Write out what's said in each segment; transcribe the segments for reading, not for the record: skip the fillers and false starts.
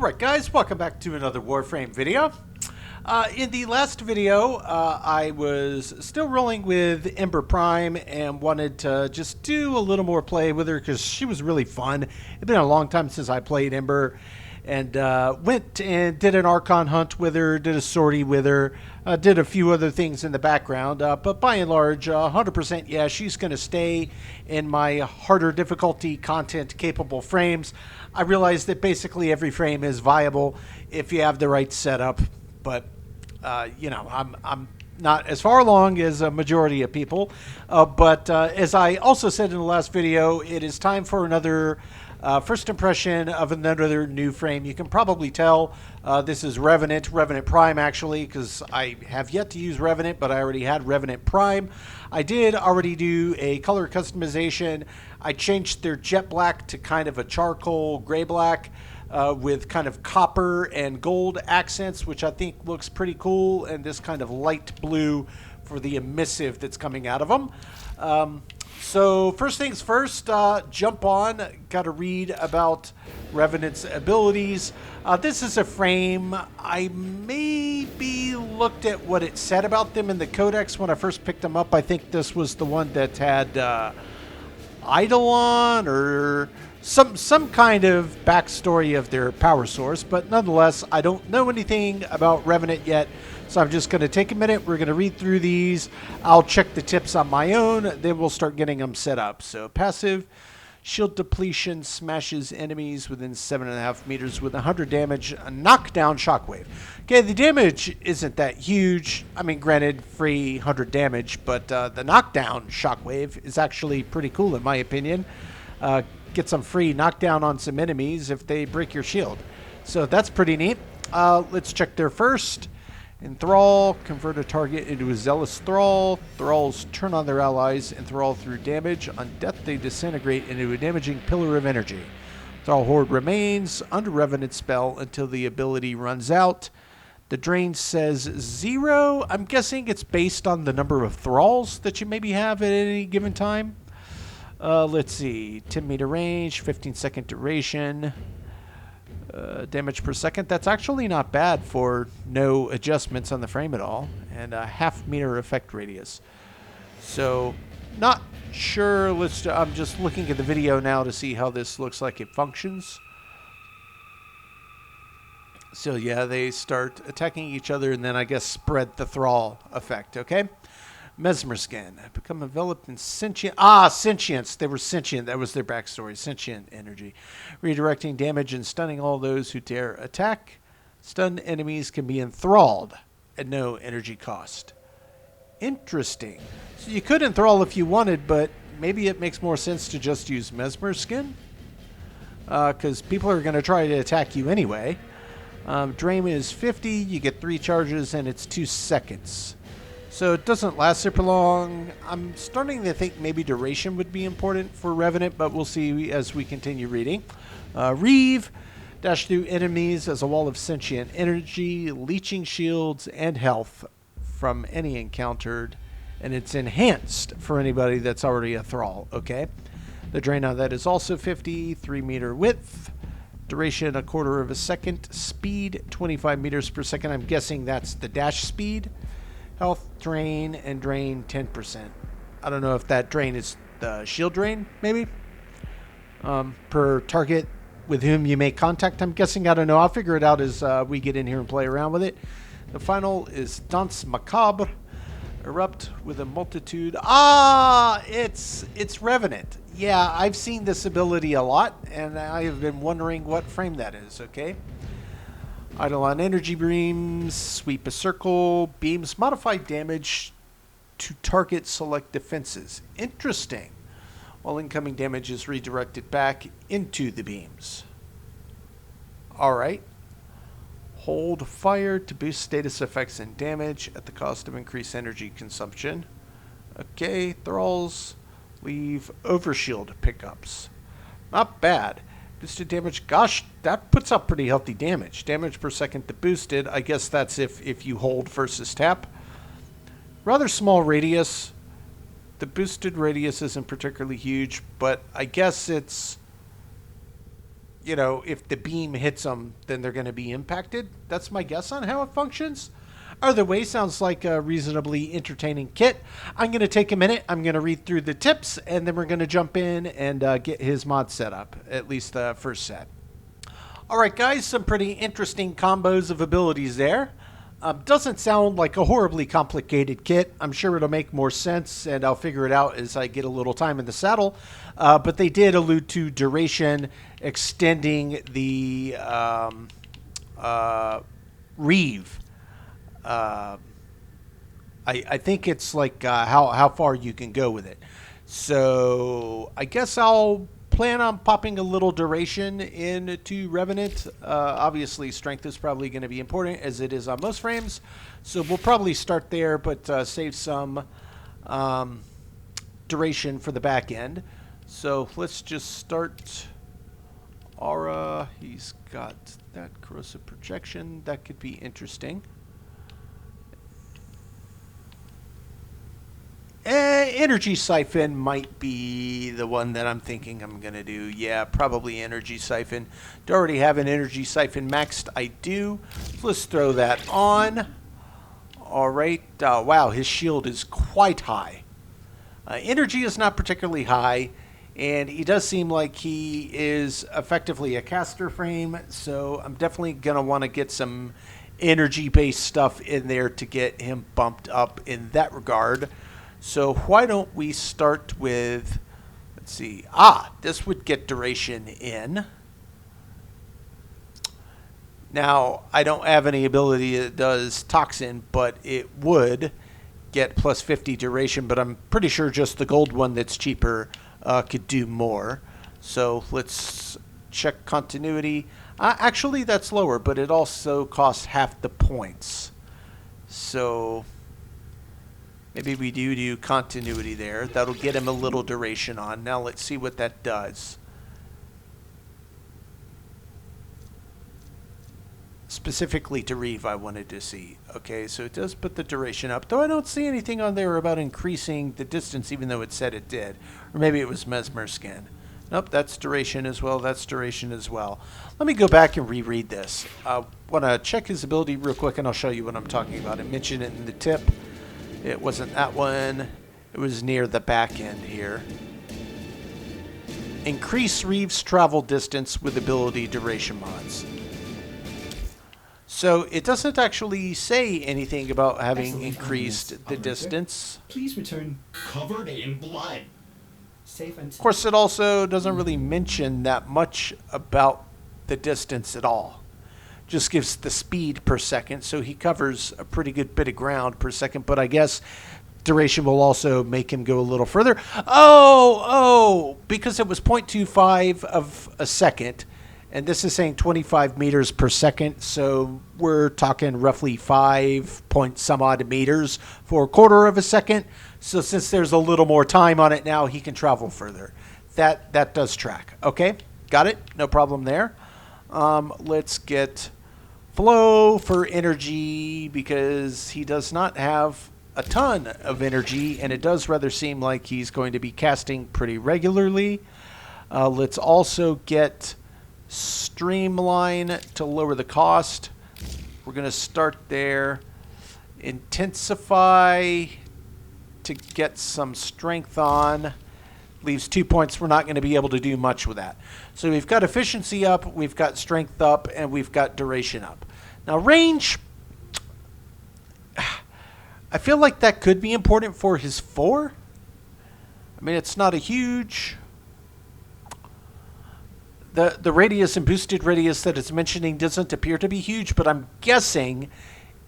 Alright guys, welcome back to another Warframe video. In the last video, I was still rolling with Ember Prime and wanted to just do a little more play with her because she was really fun. It's been a long time since I played Ember, and went and did an Archon hunt with her, did a sortie with her, did a few other things in the background, but by and large, 100% yeah, she's going to stay in my harder difficulty content capable frames. I realize that basically every frame is viable if you have the right setup, but you know, I'm not as far along as a majority of people, but as I also said in the last video, it is time for another first impression of another new frame. You can probably tell this is Revenant Prime actually, because I have yet to use Revenant, but I already had Revenant Prime. I did already do a color customization. I changed their jet black to kind of a charcoal gray black with kind of copper and gold accents, which I think looks pretty cool, and this kind of light blue for the emissive that's coming out of them. So first things first, jump on, got to read about Revenant's abilities. This is a frame, I maybe looked at what it said about them in the codex when I first picked them up. I think this was the one that had Eidolon or some kind of backstory of their power source, but nonetheless, I don't know anything about Revenant yet. So I'm just going to take a minute. We're going to read through these. I'll check the tips on my own. Then we'll start getting them set up. So passive, shield depletion, smashes enemies within 7.5 meters with 100 damage, a knockdown shockwave. Okay, the damage isn't that huge. I mean, granted, free 100 damage, but the knockdown shockwave is actually pretty cool in my opinion. Get some free knockdown on some enemies if they break your shield. So that's pretty neat. Let's check their first. Enthrall, convert a target into a zealous thrall. Thralls turn on their allies, enthrall through damage. On death, they disintegrate into a damaging pillar of energy. Thrall horde remains under Revenant spell until the ability runs out. The drain says 0. I'm guessing it's based on the number of thralls that you maybe have at any given time. Let's see, 10 meter range, 15-second duration. Damage per second. That's actually not bad for no adjustments on the frame at all, and a half-meter effect radius. So, not sure. I'm just looking at the video now to see how this looks like it functions. So yeah, they start attacking each other, and then I guess spread the thrall effect. Okay. Mesmer skin. Become enveloped in sentient... sentience. They were sentient. That was their backstory. Sentient energy. Redirecting damage and stunning all those who dare attack. Stunned enemies can be enthralled at no energy cost. Interesting. So you could enthrall if you wanted, but maybe it makes more sense to just use Mesmer skin. Because people are going to try to attack you anyway. Drain is 50. You get 3 charges, and it's 2 seconds. So it doesn't last super long. I'm starting to think maybe duration would be important for Revenant, but we'll see as we continue reading. Reeve, dash through enemies as a wall of sentient energy, leeching shields, and health from any encountered, and it's enhanced for anybody that's already a thrall, okay? The drain on that is also 50, 3 meter width, duration 1/4 second, speed 25 meters per second. I'm guessing that's the dash speed. Health drain and drain 10%. I don't know if that drain is the shield drain, maybe? Per target with whom you make contact, I'm guessing. I don't know. I'll figure it out as we get in here and play around with it. The final is Danse Macabre. Erupt with a multitude. It's Revenant. Yeah, I've seen this ability a lot, and I have been wondering what frame that is, okay? Eidolon energy beams, sweep a circle, beams modify damage to target select defenses. Interesting. All incoming damage is redirected back into the beams. Alright. Hold fire to boost status effects and damage at the cost of increased energy consumption. Okay, thralls leave overshield pickups. Not bad. Boosted damage, gosh, that puts up pretty healthy damage. Damage per second to boosted, I guess that's if you hold versus tap. Rather small radius. The boosted radius isn't particularly huge, but I guess it's you know, if the beam hits them, then they're going to be impacted. That's my guess on how it functions. Either way, sounds like a reasonably entertaining kit. I'm going to take a minute. I'm going to read through the tips, and then we're going to jump in and get his mod set up, at least the first set. All right, guys, some pretty interesting combos of abilities there. Doesn't sound like a horribly complicated kit. I'm sure it'll make more sense, and I'll figure it out as I get a little time in the saddle. But they did allude to duration extending the Reeve. I think it's like how far you can go with it. So I guess I'll plan on popping a little duration into Revenant. Obviously, strength is probably going to be important as it is on most frames. So we'll probably start there, but save some duration for the back end. So let's just start Aura. He's got that corrosive projection. That could be interesting. Energy Siphon might be the one that I'm thinking I'm going to do. Yeah, probably Energy Siphon. Do I already have an Energy Siphon maxed? I do. Let's throw that on. All right. Wow, his shield is quite high. Energy is not particularly high, and he does seem like he is effectively a caster frame, so I'm definitely going to want to get some energy-based stuff in there to get him bumped up in that regard. So why don't we start with, let's see, this would get duration in. Now, I don't have any ability that does Toxin, but it would get plus 50 duration, but I'm pretty sure just the gold one that's cheaper could do more. So let's check continuity. Actually, that's lower, but it also costs half the points. So maybe we do continuity there. That'll get him a little duration on. Now let's see what that does. Specifically to Reeve, I wanted to see. Okay, so it does put the duration up, though I don't see anything on there about increasing the distance, even though it said it did. Or maybe it was Mesmer Skin. Nope, that's duration as well. That's duration as well. Let me go back and reread this. I want to check his ability real quick, and I'll show you what I'm talking about. I mentioned it in the tip. It wasn't that one. It was near the back end here. Increase Reeve's travel distance with ability duration mods. So it doesn't actually say anything about having increased the distance. Please return covered in blood. Safe and of course, it also doesn't really mention that much about the distance at all. Just gives the speed per second, so he covers a pretty good bit of ground per second, but I guess duration will also make him go a little further. Oh, because it was 0.25 of a second, and this is saying 25 meters per second, so we're talking roughly 5 point some odd meters for a quarter of a second. So since there's a little more time on it now, he can travel further. That does track. Okay, got it. No problem there. Let's get Flow for energy, because he does not have a ton of energy, and it does rather seem like he's going to be casting pretty regularly. Let's also get Streamline to lower the cost. We're going to start there. Intensify to get some strength on. Leaves 2 points. We're not going to be able to do much with that. So we've got efficiency up, we've got strength up, and we've got duration up. Now range, I feel like that could be important for his 4. I mean, it's not a huge... The radius and boosted radius that it's mentioning doesn't appear to be huge, but I'm guessing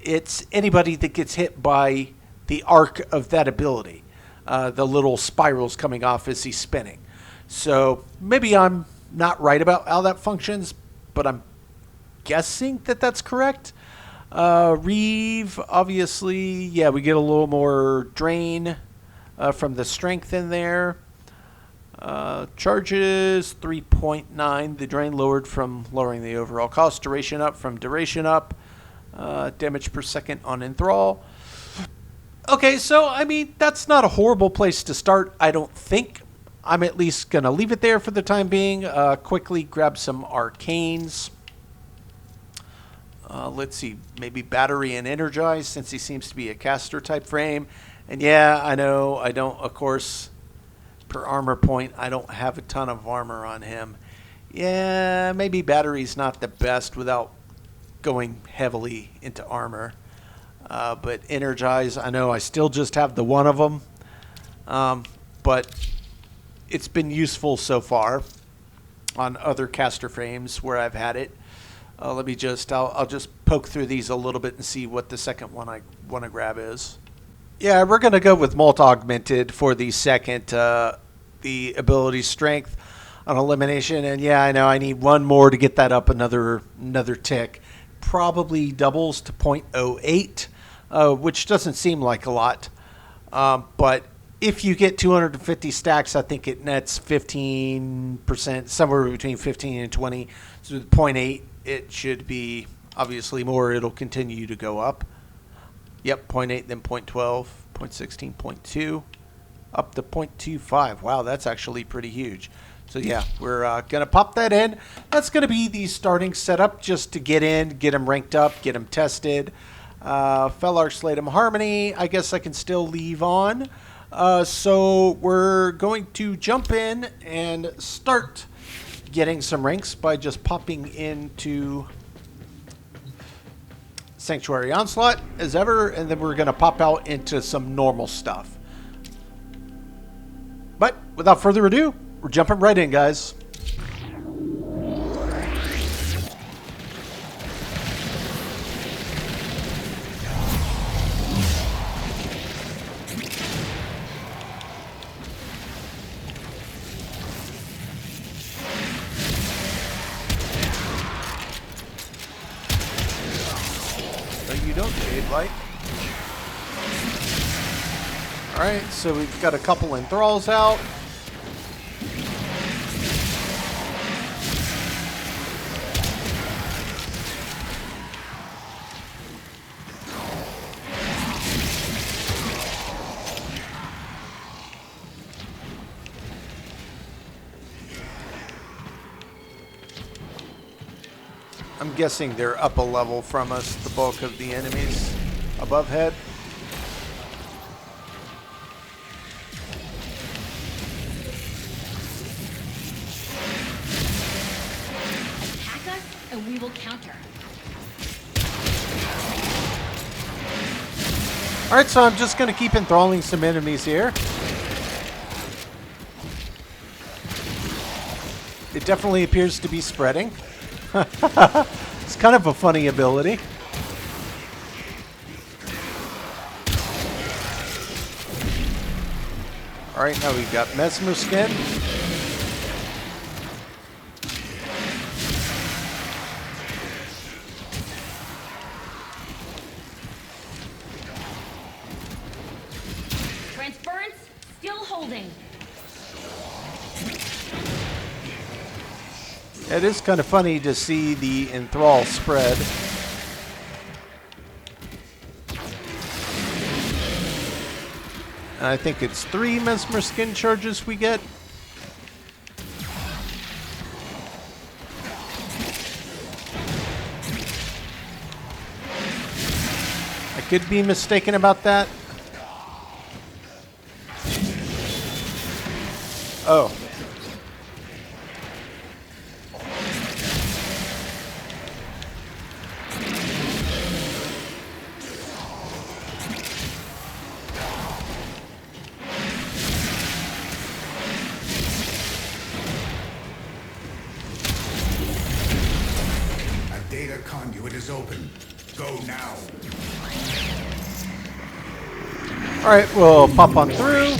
it's anybody that gets hit by the arc of that ability. The little spirals coming off as he's spinning. So maybe I'm not right about how that functions, but I'm guessing that that's correct. Reeve, obviously, yeah, we get a little more drain from the strength in there. Charges 3.9. The drain lowered from lowering the overall cost. Duration up from duration up. Damage per second on enthrall. Okay, so, I mean, that's not a horrible place to start, I don't think. I'm at least going to leave it there for the time being. Quickly grab some arcanes. Let's see, maybe battery and energize, since he seems to be a caster type frame. And yeah, I know I don't, of course, per armor point, I don't have a ton of armor on him. Yeah, maybe battery's not the best without going heavily into armor. But energize, I know I still just have the one of them. But it's been useful so far on other caster frames where I've had it. Let me just, I'll just poke through these a little bit and see what the second one I want to grab is. Yeah, we're going to go with Molt Augmented for the second, the ability strength on elimination. And yeah, I know I need one more to get that up another tick. Probably doubles to 0.08, which doesn't seem like a lot. But if you get 250 stacks, I think it nets 15%, somewhere between 15 and 20. So with 0.8, it should be obviously more. It'll continue to go up. Yep, 0.8, then 0.12, 0.16, 0.2, up to 0.25. Wow, that's actually pretty huge. So yeah, we're going to pop that in. That's going to be the starting setup just to get in, get them ranked up, get them tested. Fellark, Slatum, Harmony, I guess I can still leave on. So we're going to jump in and start getting some ranks by just popping into Sanctuary Onslaught as ever, and then we're going to pop out into some normal stuff. But without further ado, we're jumping right in, guys. You don't shade light. Alright, so we've got a couple enthralls out. I'm guessing they're up a level from us, the bulk of the enemies above head. Attack us and we will counter. Alright, so I'm just going to keep enthralling some enemies here. It definitely appears to be spreading. It's kind of a funny ability. Alright, now we've got Mesmer Skin. Transference still holding. It is kind of funny to see the enthrall spread. And I think it's 3 Mesmer Skin charges we get. I could be mistaken about that. Oh. Data conduit is open. Go now. Alright, we'll pop on through.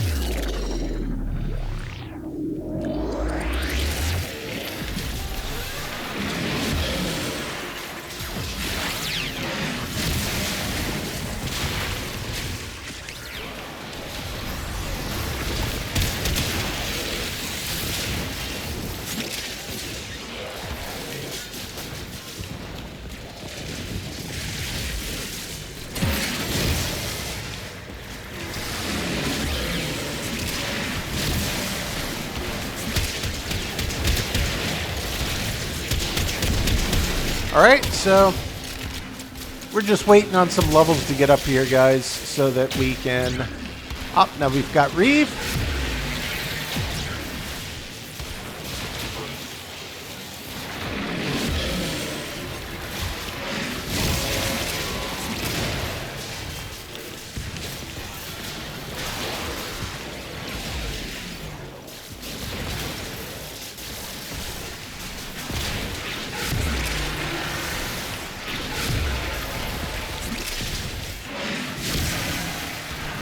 Alright, so we're just waiting on some levels to get up here, guys, so that we can... Oh, now we've got Reeve.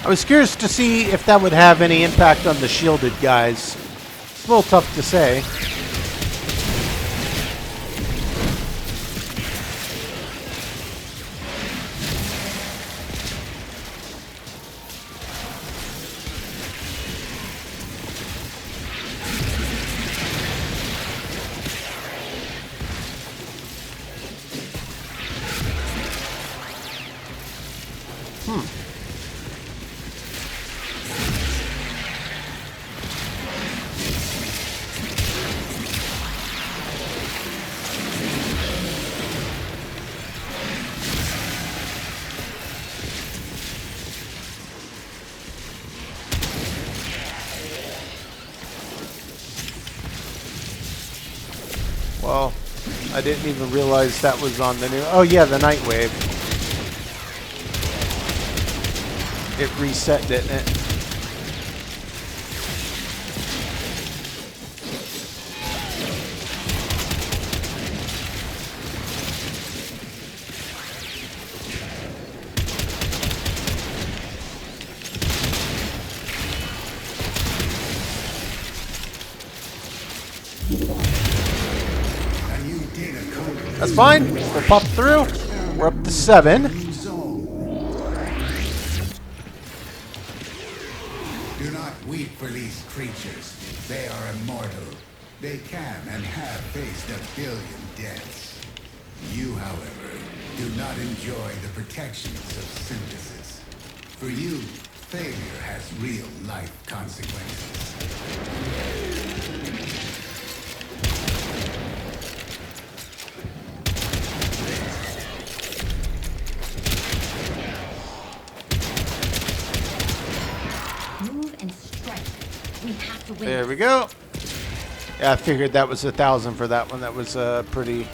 I was curious to see if that would have any impact on the shielded guys. It's a little tough to say. Well, I didn't even realize that was on the new... Oh yeah, the Night Wave. It reset, didn't it? That's fine. We'll pop through. We're up to 7. Do not weep for these creatures. They are immortal. They can and have faced 1 billion deaths. You, however, do not enjoy the protections of synthesis. For you, failure has real life consequences. There we go. Yeah, I figured that was 1,000 for that one. That was a pretty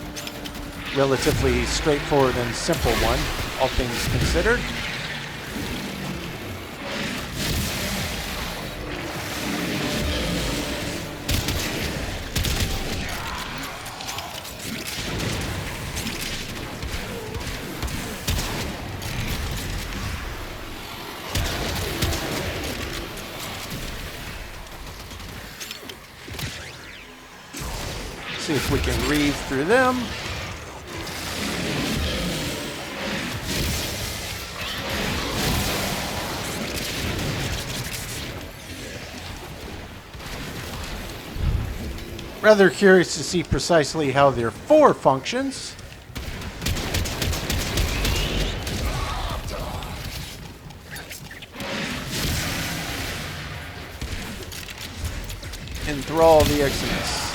relatively straightforward and simple one, all things considered. See if we can read through them. Rather curious to see precisely how their 4 functions. Enthrall the Exodus.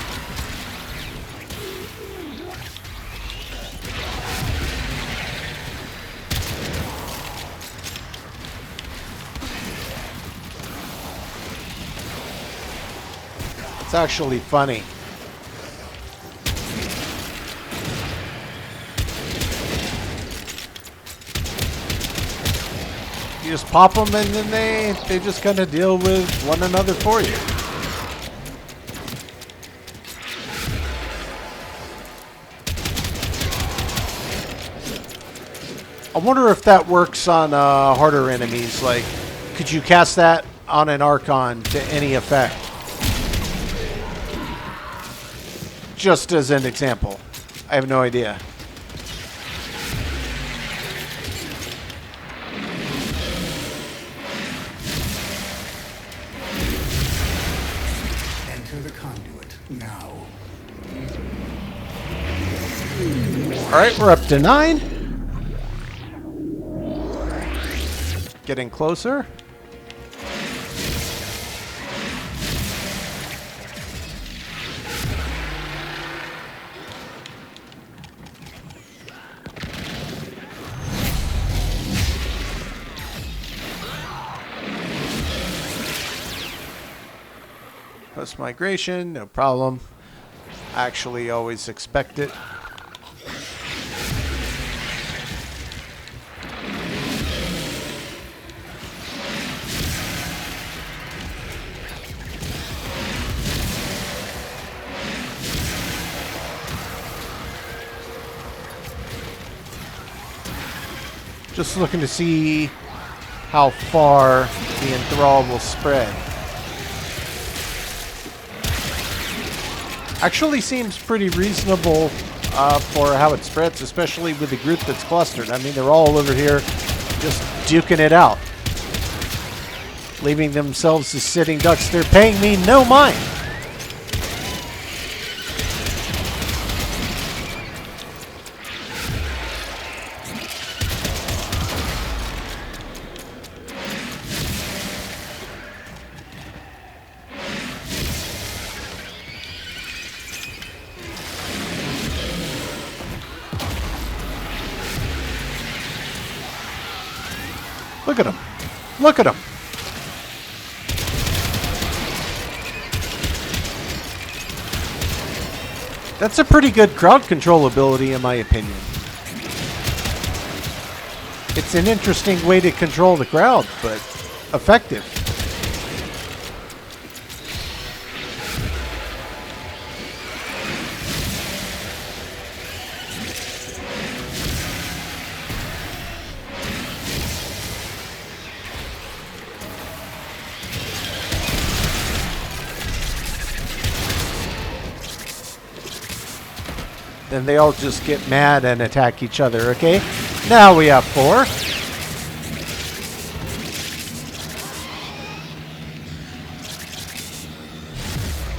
It's actually funny. You just pop them and then they just kind of deal with one another for you. I wonder if that works on harder enemies. Like, could you cast that on an Archon to any effect? Just as an example. I have no idea. Enter the conduit now. Alright, we're up to 9. Getting closer. Post-migration, no problem. Actually, always expect it. Just looking to see how far the enthrall will spread. Actually seems pretty reasonable for how it spreads, especially with the group that's clustered. I mean, they're all over here just duking it out, leaving themselves as sitting ducks. They're paying me no mind. Look at him. Look at him. That's a pretty good crowd control ability, in my opinion. It's an interesting way to control the crowd, but effective. Then they all just get mad and attack each other, okay? Now we have 4.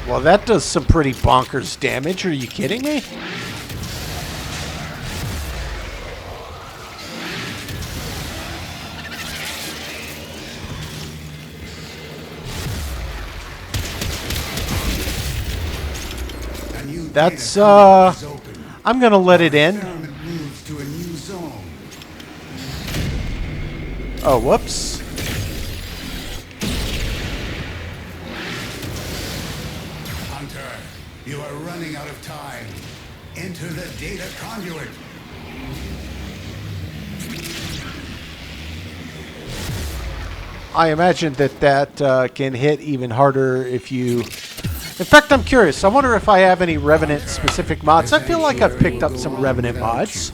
Well, that does some pretty bonkers damage. Are you kidding me? That's, I'm gonna let it end. Oh, whoops. Hunter, you are running out of time. Enter the data conduit. I imagine that can hit even harder if you... In fact, I'm curious. I wonder if I have any Revenant-specific mods. I feel like I've picked up some Revenant mods.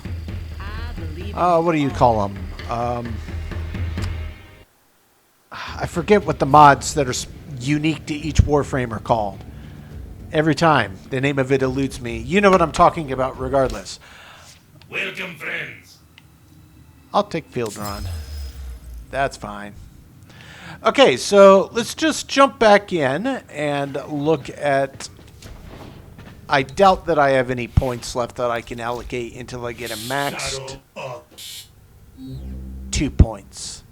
What do you call them? I forget what the mods that are unique to each Warframe are called. Every time, the name of it eludes me. You know what I'm talking about regardless. Welcome, friends. I'll take Field Run. That's fine. Okay, so let's just jump back in and look at... I doubt that I have any points left that I can allocate until I get a maxed 2 points.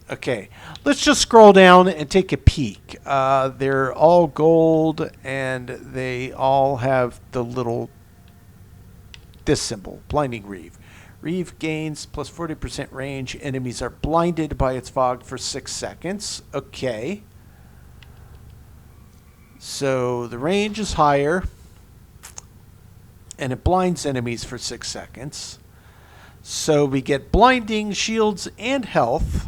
Okay, let's just scroll down and take a peek. They're all gold and they all have the little... this symbol, Blinding Reeve. Reeve gains plus 40% range. Enemies are blinded by its fog for 6 seconds. Okay. So the range is higher. And it blinds enemies for 6 seconds. So we get blinding, shields, and health.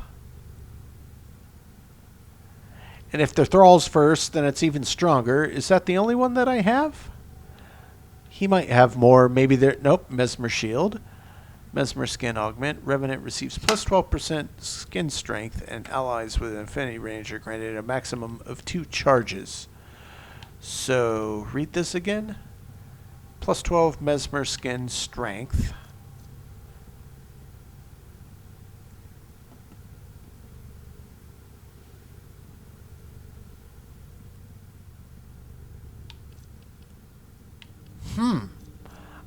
And if the thralls first, then it's even stronger. Is that the only one that I have? He might have more. Maybe there... Nope. Mesmer Shield. Mesmer Skin Augment. Revenant receives plus 12% skin strength, and allies with infinity range are granted a maximum of 2 charges. So, read this again. Plus 12 Mesmer Skin Strength.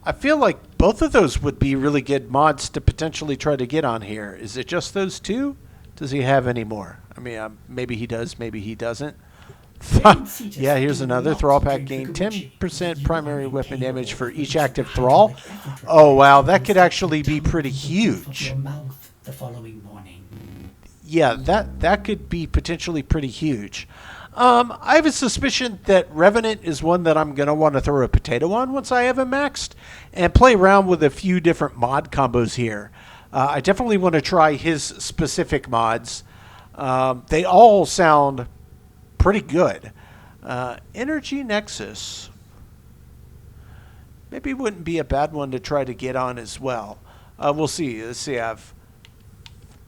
I feel like both of those would be really good mods to potentially try to get on here. Is it just those 2? Does he have any more? I mean, maybe he does, maybe he doesn't. Yeah, here's another. Thrall pack gain 10% primary weapon damage for each active thrall. Oh, wow, that could actually be pretty huge. Yeah, that could be potentially pretty huge. I have a suspicion that Revenant is one that I'm going to want to throw a potato on once I have him maxed and play around with a few different mod combos here. I definitely want to try his specific mods. They all sound pretty good. Energy Nexus. Maybe wouldn't be a bad one to try to get on as well. We'll see. Let's see. I have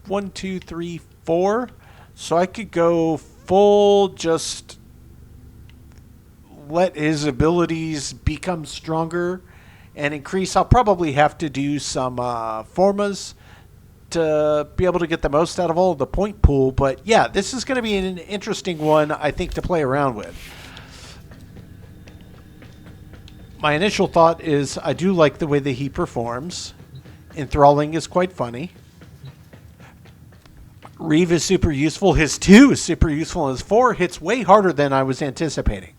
1, 2, 3, 4. So I could go full, just let his abilities become stronger and increase. I'll probably have to do some formas to be able to get the most out of all of the point pool. But yeah, this is going to be an interesting one, I think, to play around with. My initial thought is I do like the way that he performs. Enthralling is quite funny. Reeve is super useful. His 2 is super useful. And his 4 hits way harder than I was anticipating.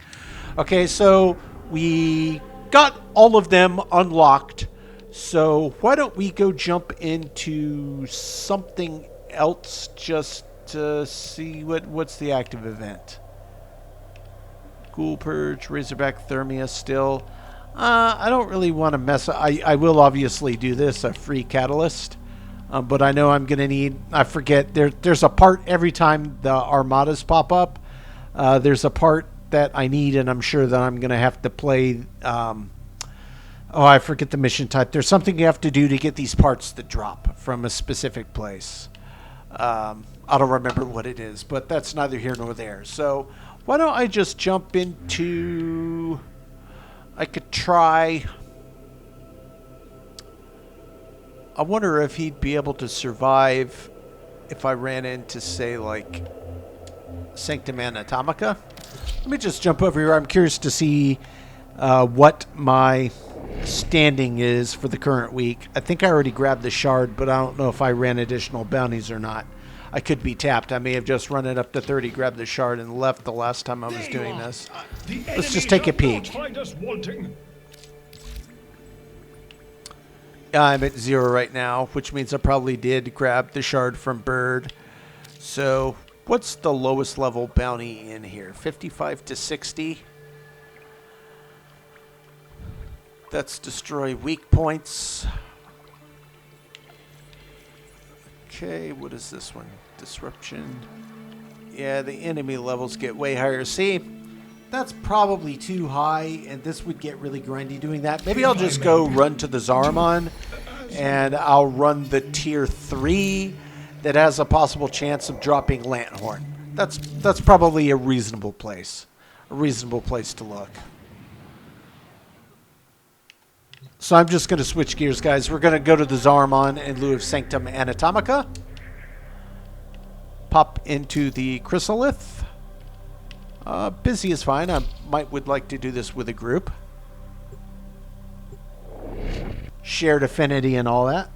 Okay, so we got all of them unlocked. So why don't we go jump into something else just to see what's the active event. Ghoul Purge, Razorback Thermia still. I don't really want to mess up. I will obviously do this, a free catalyst. But I know I'm going to need, I forget, there's a part every time the armadas pop up. There's a part that I need, and I'm sure that I'm going to have to play. I forget the mission type. There's something you have to do to get these parts that drop from a specific place. I don't remember what it is, but that's neither here nor there. So why don't I just jump into... I could try... I wonder if he'd be able to survive if I ran into, say, like, Sanctum Anatomica. Let me just jump over here. I'm curious to see what my standing is for the current week. I think I already grabbed the shard, but I don't know if I ran additional bounties or not. I could be tapped. I may have just run it up to 30, grabbed the shard, and left the last time I was doing this. Let's just take a peek. I'm at 0 right now, which means I probably did grab the shard from Bird. So what's the lowest level bounty in here? 55 to 60. That's destroy weak points. Okay, what is this one? Disruption. Yeah, the enemy levels get way higher. See, that's probably too high, and this would get really grindy doing that. Maybe I'll just go run to the Zariman, and I'll run the tier 3 that has a possible chance of dropping Lanthorn. That's probably a reasonable place. A reasonable place to look. So I'm just going to switch gears, guys. We're going to go to the Zariman in lieu of Sanctum Anatomica. Pop into the Chrysolith. Busy is fine. I would like to do this with a group. Shared affinity and all that.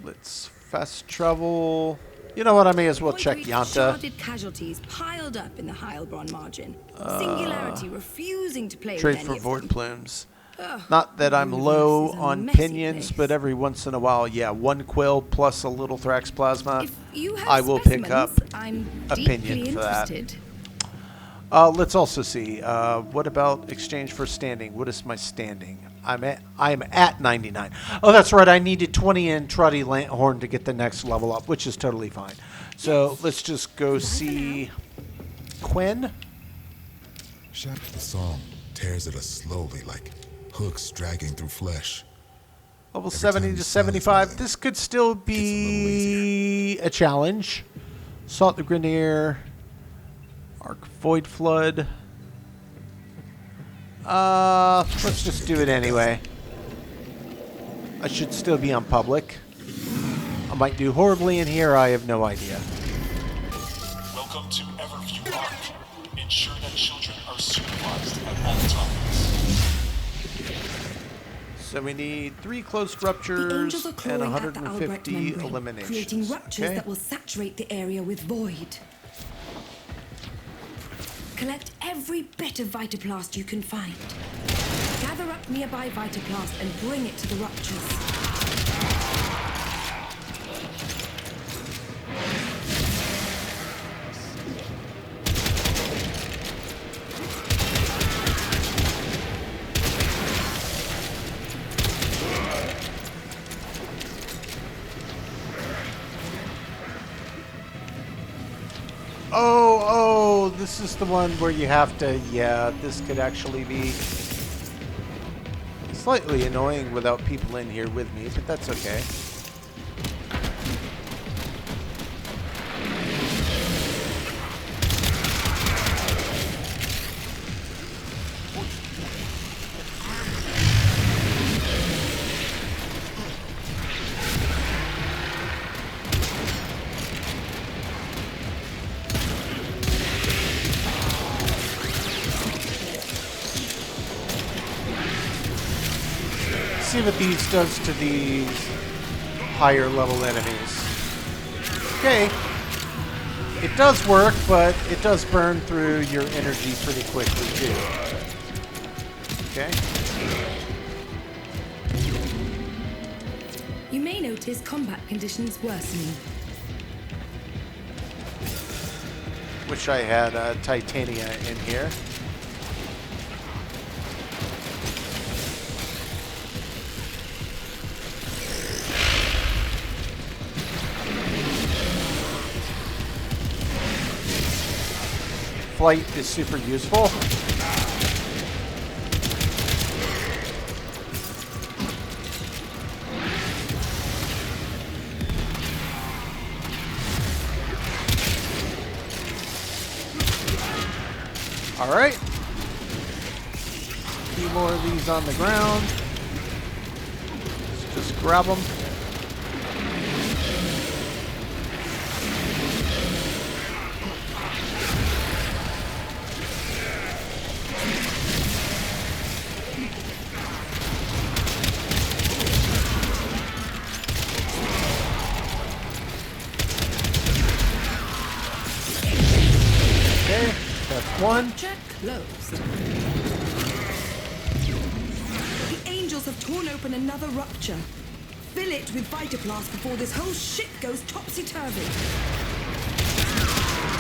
Let's fast travel. You know what? I may as well check Yanta. Casualties piled up in the Heilbronn margin. Singularity refusing to play Trade with for any of Vord them. Plumes. Not that I'm low on pinions, but every once in a while, yeah, 1 quill plus a little Thrax Plasma. If you have I will pick up I'm a pinion for that. interested. Let's also see. What about exchange for standing? What is my standing? I'm at 99. Oh, that's right. I needed 20 in Truddy Lanthorn to get the next level up, which is totally fine. So let's just go see Quinn. The song tears at us slowly, like hooks dragging through flesh. Level Every 70 time to the sun is 75. mine, This could still be a challenge. Salt the Grenier. Arc Void Flood. Let's just do it anyway. I should still be on public. I might do horribly in here. I have no idea. Welcome to Everview Park. Ensure that children are supervised at all times. So we need 3 closed The ruptures angels are and clawing at the Albrecht 150 membrane, eliminations. creating ruptures Okay. that will saturate the area with void. Collect every bit of Vitaplast you can find. Gather up nearby Vitaplast and bring it to the ruptures. Oh, this is the one where you have to... Yeah, this could actually be slightly annoying without people in here with me, but that's okay. See what these does to these higher level enemies. Okay. It does work, but it does burn through your energy pretty quickly too. Okay. You may notice combat conditions worsening. Wish I had Titania in here. Flight is super useful. All right. A few more of these on the ground. Let's just grab them. One. Check closed. The angels have torn open another rupture. Fill it with Vitaplast before this whole shit goes topsy-turvy.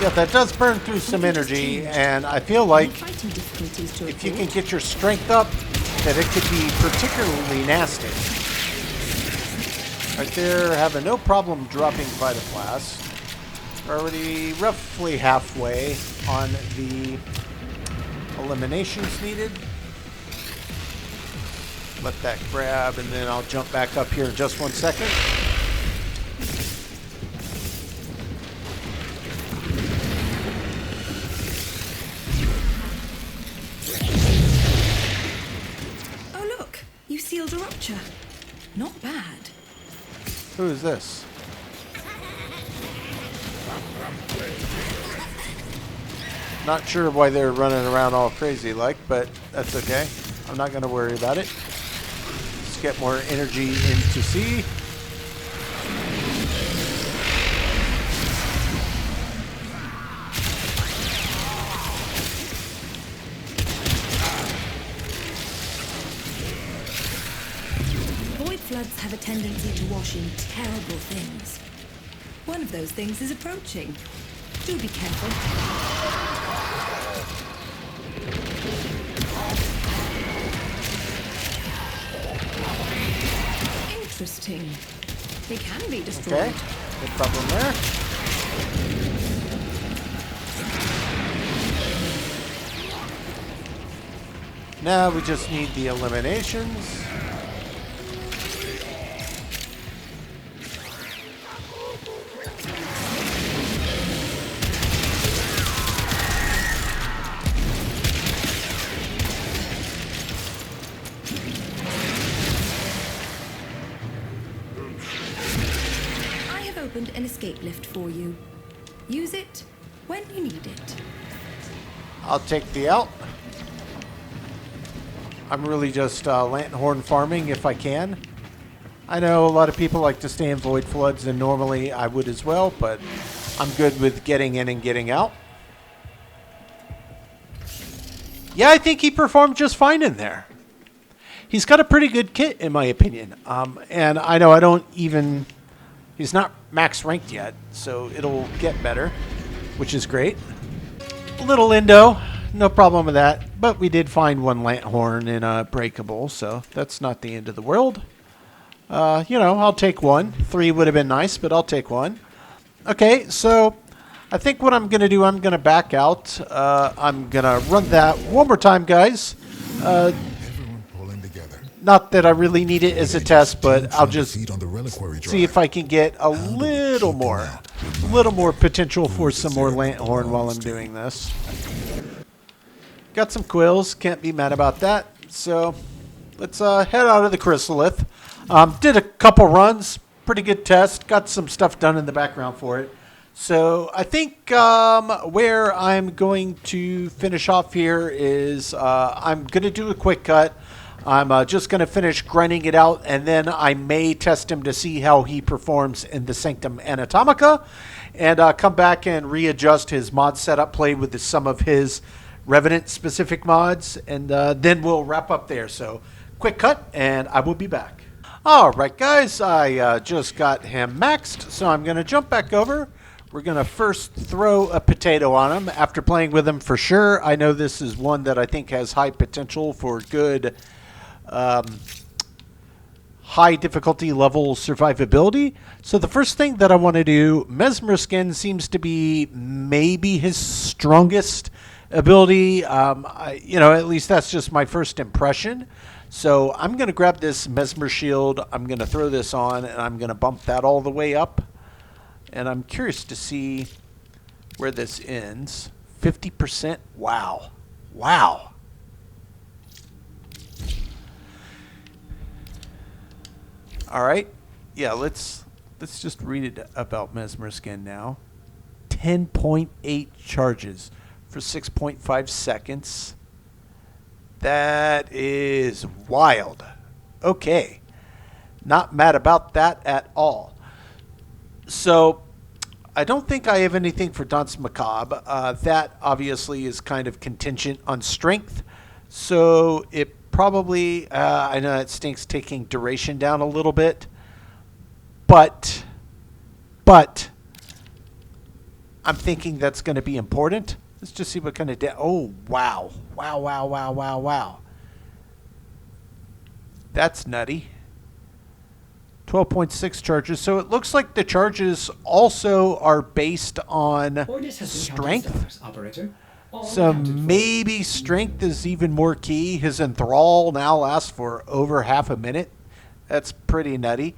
Yeah, that does burn through some energy, and I feel like Fighting difficulties to if you report? can get your strength up, that it could be particularly nasty. Right there, having no problem dropping Vitaplast. We're already roughly halfway on the eliminations needed. Let that grab, and then I'll jump back up here in just 1 second. Oh look, you sealed a rupture. Not bad. Who is this? Not sure why they're running around all crazy like, but that's okay. I'm not going to worry about it. Let's get more energy into C. Void floods have a tendency to wash in terrible things. One of those things is approaching. Do be careful. Interesting. They can be destroyed. Okay, no problem there. Now we just need the eliminations. An escape lift for you. Use it when you need it. I'll take the out. I'm really just Lanthorn farming if I can. I know a lot of people like to stay in Void Floods, and normally I would as well, but I'm good with getting in and getting out. Yeah, I think he performed just fine in there. He's got a pretty good kit, in my opinion. And I know I don't even... He's not max ranked yet, so it'll get better, which is great. Little Indo, no problem with that. But we did find one Lanthorn in a breakable, so that's not the end of the world. You know, I'll take one. 3 would have been nice, but I'll take one. Okay, so I think what I'm going to do, I'm going to back out. I'm going to run that one more time, guys. Everyone pulling together. Not that I really need it as a test, but I'll just Feed on the reliquary see if I can get a little more potential for some more Lanthorn while I'm doing this. Got some quills, can't be mad about that. So let's head out of the Chrysalith. Did a couple runs, pretty good test. Got some stuff done in the background for it. So I think where I'm going to finish off here is I'm going to do a quick cut. I'm just going to finish grinding it out, and then I may test him to see how he performs in the Sanctum Anatomica, and come back and readjust his mod setup, play with some of his Revenant specific mods, and then we'll wrap up there. So quick cut, and I will be back. All right, guys, I just got him maxed, so I'm going to jump back over. We're going to first throw a potato on him after playing with him for sure. I know this is one that I think has high potential for good high difficulty level survivability. So the first thing that I want to do, Mesmer Skin seems to be maybe his strongest ability. At least that's just my first impression. So I'm going to grab this Mesmer Shield. I'm going to throw this on, and I'm going to bump that all the way up. And I'm curious to see where this ends. 50%. Wow. Wow. All right. Yeah, let's just read it about Mesmer Skin now. 10.8 charges for 6.5 seconds. That is wild. Okay. Not mad about that at all. So, I don't think I have anything for Danse Macabre. That obviously is kind of contingent on strength. So, it probably, I know it stinks taking duration down a little bit. But, I'm thinking that's going to be important. Let's just see what kind of... oh, wow. Wow. That's nutty. 12.6 charges. So it looks like the charges also are based on strength. So maybe strength is even more key. His enthrall now lasts for over half a minute. That's pretty nutty.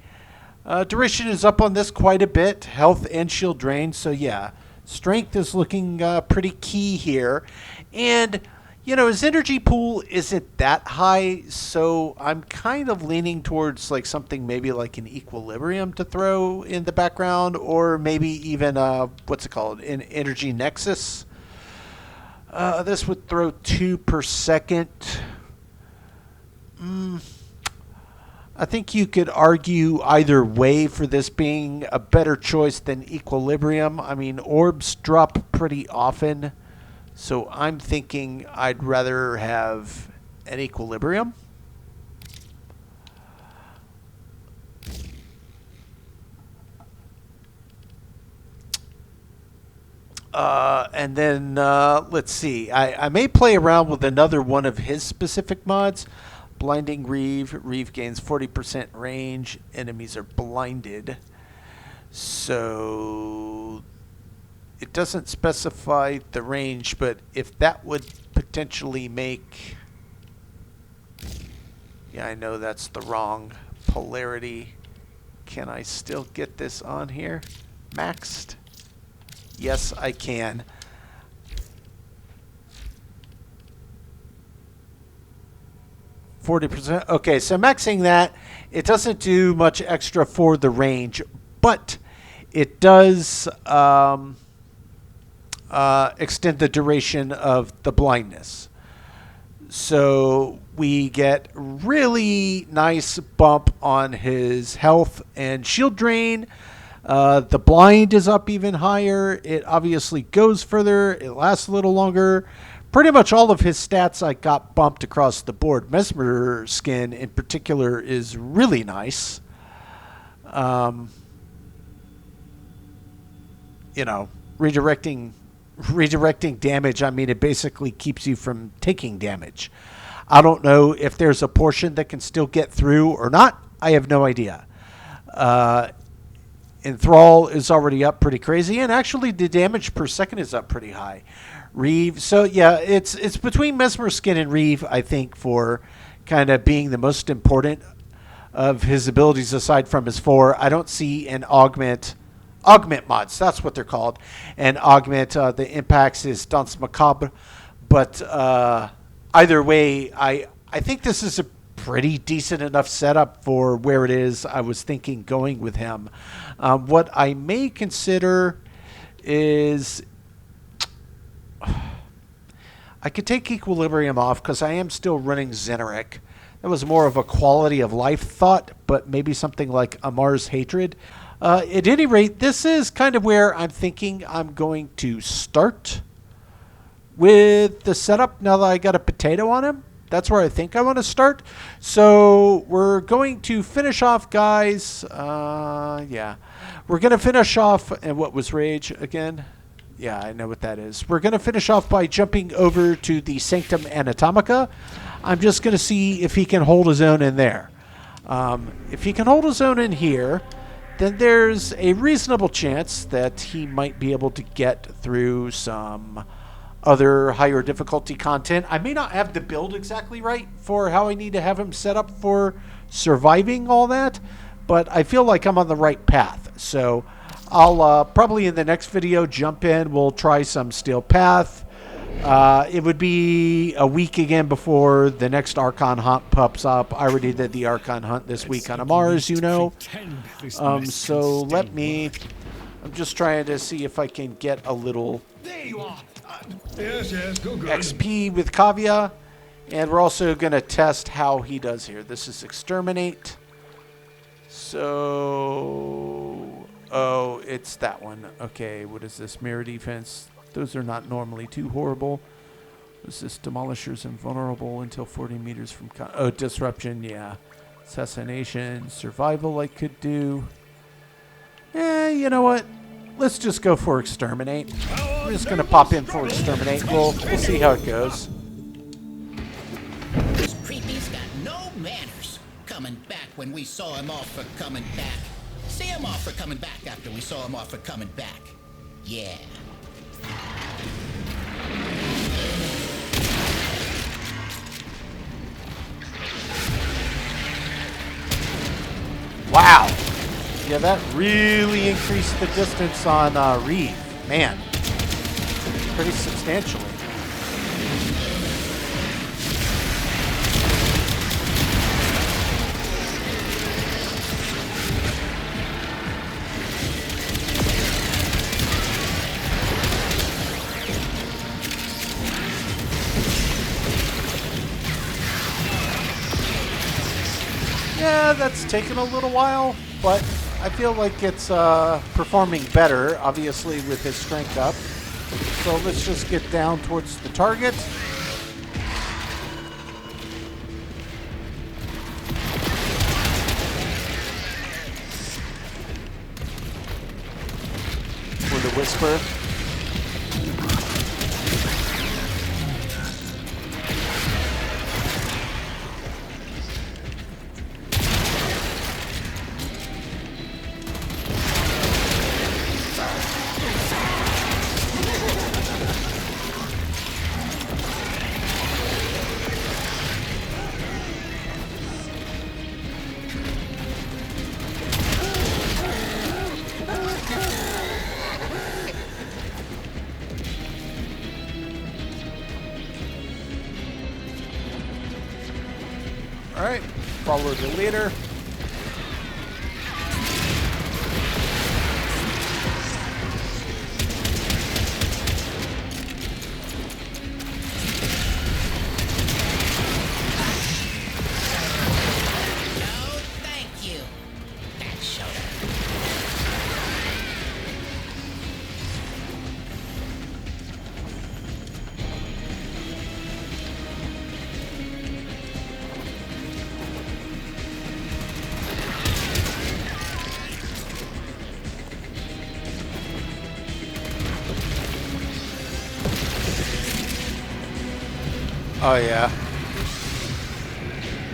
Duration is up on this quite a bit. Health and shield drain. So yeah, strength is looking pretty key here. And... his energy pool isn't that high, so I'm kind of leaning towards like something maybe like an Equilibrium to throw in the background, or maybe even what's it called, an Energy Nexus. This would throw 2 per second. I think you could argue either way for this being a better choice than Equilibrium. I mean, orbs drop pretty often. So I'm thinking I'd rather have an Equilibrium. And then let's see. I may play around with another one of his specific mods. Blinding Reeve. Reeve gains 40% range. Enemies are blinded. So... it doesn't specify the range, but if that would potentially make... yeah, I know that's the wrong polarity. Can I still get this on here? Maxed? Yes, I can. %. Okay, so maxing that, it doesn't do much extra for the range, but it does... extend the duration of the blindness. So we get really nice bump on his health and shield drain. The blind is up even higher. It obviously goes further. It lasts a little longer. Pretty much all of his stats I got bumped across the board. Mesmer Skin in particular is really nice. Redirecting damage, I mean, it basically keeps you from taking damage. I don't know if there's a portion that can still get through or not. I have no idea. Enthrall is already up pretty crazy, and actually the damage per second is up pretty high. Reeve, so yeah, it's between Mesmer Skin and Reeve, I think, for kind of being the most important of his abilities aside from his 4. I don't see an augment mods, that's what they're called, and augment the impacts is Danse Macabre, but either way, I think this is a pretty decent enough setup for where it is. I was thinking going with him. What I may consider is I could take Equilibrium off because I am still running Xeneric. That was more of a quality of life thought, but maybe something like Amar's Hatred. At any rate, this is kind of where I'm thinking I'm going to start with the setup now that I got a potato on him. That's where I think I want to start. So we're going to finish off, guys. Yeah. We're going to finish off, and what was Rage again? Yeah, I know what that is. We're going to finish off by jumping over to the Sanctum Anatomica. I'm just going to see if he can hold his own in there. If he can hold his own in here, then there's a reasonable chance that he might be able to get through some other higher difficulty content. I may not have the build exactly right for how I need to have him set up for surviving all that, but I feel like I'm on the right path. So I'll probably in the next video jump in. We'll try some Steel Path. It would be a week again before the next Archon hunt pops up. I already did the Archon hunt this week on Amar, as you know. So let me... I'm just trying to see if I can get a little Yes, go good. XP with Cavia. And we're also going to test how he does here. This is Exterminate. So... Oh, it's that one. Okay, what is this? Mirror Defense. Those are not normally too horrible. Is this Demolishers invulnerable until 40 meters from... Oh, Disruption, yeah. Assassination. Survival I could do. You know what? Let's just go for Exterminate. I'm just going to pop in for Exterminate. We'll see how it goes. This creepy's got no manners. Coming back when we saw him off for coming back. See him off for coming back after we saw him off for coming back. Yeah. Wow. Yeah, that really increased the distance on Reeve. Man. Pretty substantially. Yeah, that's taken a little while, but I feel like it's performing better, obviously, with his strength up. So let's just get down towards the target. For the Whisper. Alright, follow the leader. No, thank you. That showed up. Oh yeah.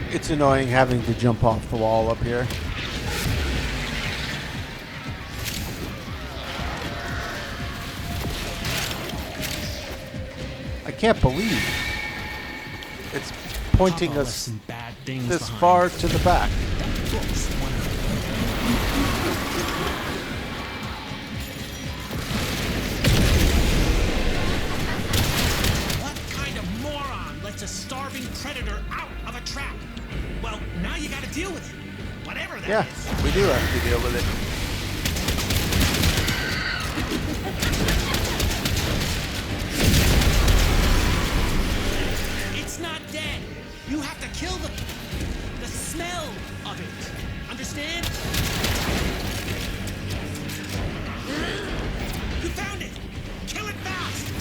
It's annoying having to jump off the wall up here. can't believe it's pointing Papa left us some bad things this behind. far to the back. That book's one of What kind of moron lets a starving predator out of a trap? Well, now you gotta deal with it. Whatever that is. Yeah, we do have to deal with it. It's not dead. You have to kill the smell of it. Understand? You found it. Kill it fast.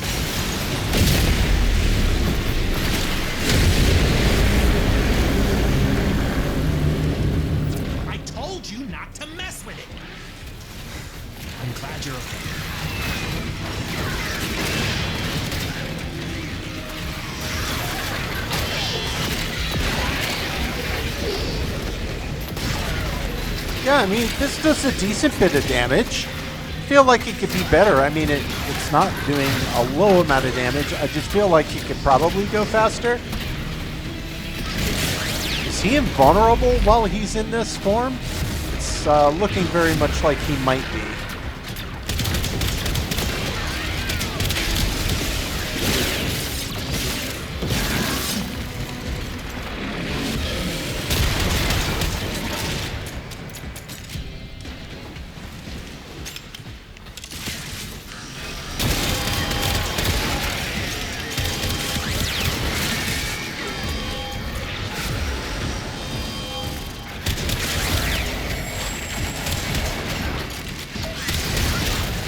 I told you not to mess with it. I'm glad you're okay. Yeah, I mean, this does a decent bit of damage. I feel like it could be better. I mean, it's not doing a low amount of damage. I just feel like it could probably go faster. Is he invulnerable while he's in this form? It's looking very much like he might be.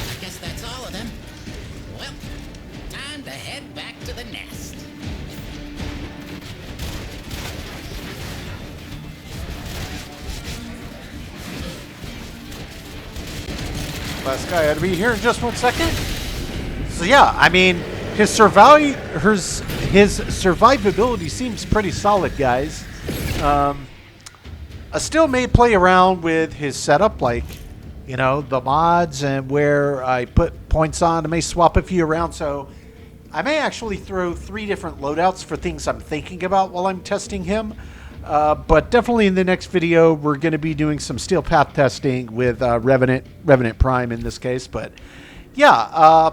I guess that's all of them. Well, time to head back to the nest. Last guy ought to be here in just 1 second. So yeah, I mean, his survivability seems pretty solid, guys. I still may play around with his setup, like, you know, the mods and where I put points on. I may swap a few around, so I may actually throw 3 different loadouts for things I'm thinking about while I'm testing him. But definitely in the next video, we're going to be doing some steel path testing with Revenant Prime in this case. But yeah,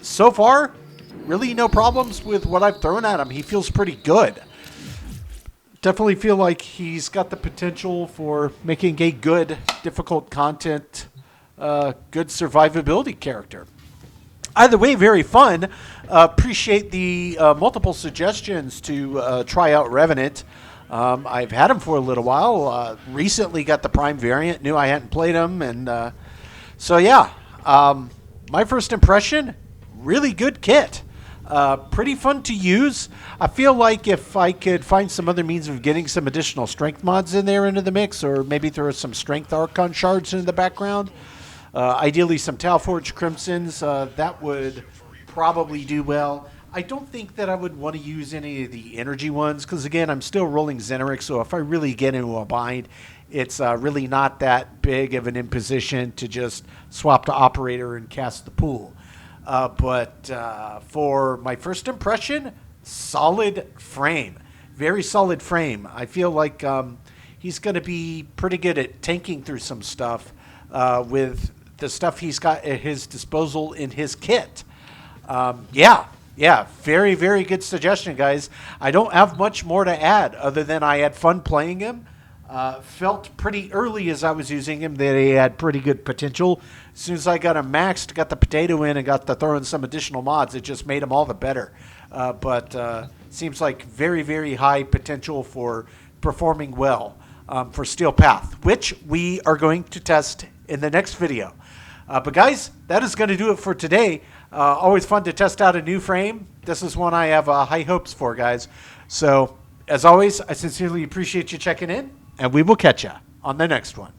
so far, really no problems with what I've thrown at him. He feels pretty good. Definitely feel like he's got the potential for making a good, difficult content, good survivability character. Either way, very fun. Appreciate the multiple suggestions to try out Revenant. I've had him for a little while. Recently got the Prime variant. Knew I hadn't played him. And so, yeah. My first impression, really good kit. Pretty fun to use. I feel like if I could find some other means of getting some additional strength mods in there into the mix, or maybe throw some strength Archon shards in the background, ideally some Talforge Crimsons, that would probably do well. I don't think that I would want to use any of the energy ones, because again, I'm still rolling Xeneric, so if I really get into a bind, it's really not that big of an imposition to just swap to Operator and cast the pool. But for my first impression, solid frame. Very solid frame. I feel like he's going to be pretty good at tanking through some stuff with the stuff he's got at his disposal in his kit. Yeah, very, very good suggestion, guys. I don't have much more to add other than I had fun playing him. Felt pretty early as I was using him that he had pretty good potential. As soon as I got him maxed, got the potato in, and got to throw in some additional mods, it just made him all the better. But seems like very, very high potential for performing well for Steel Path, which we are going to test in the next video. But guys, that is going to do it for today. Always fun to test out a new frame. This is one I have high hopes for, guys. So, as always, I sincerely appreciate you checking in, and we will catch you on the next one.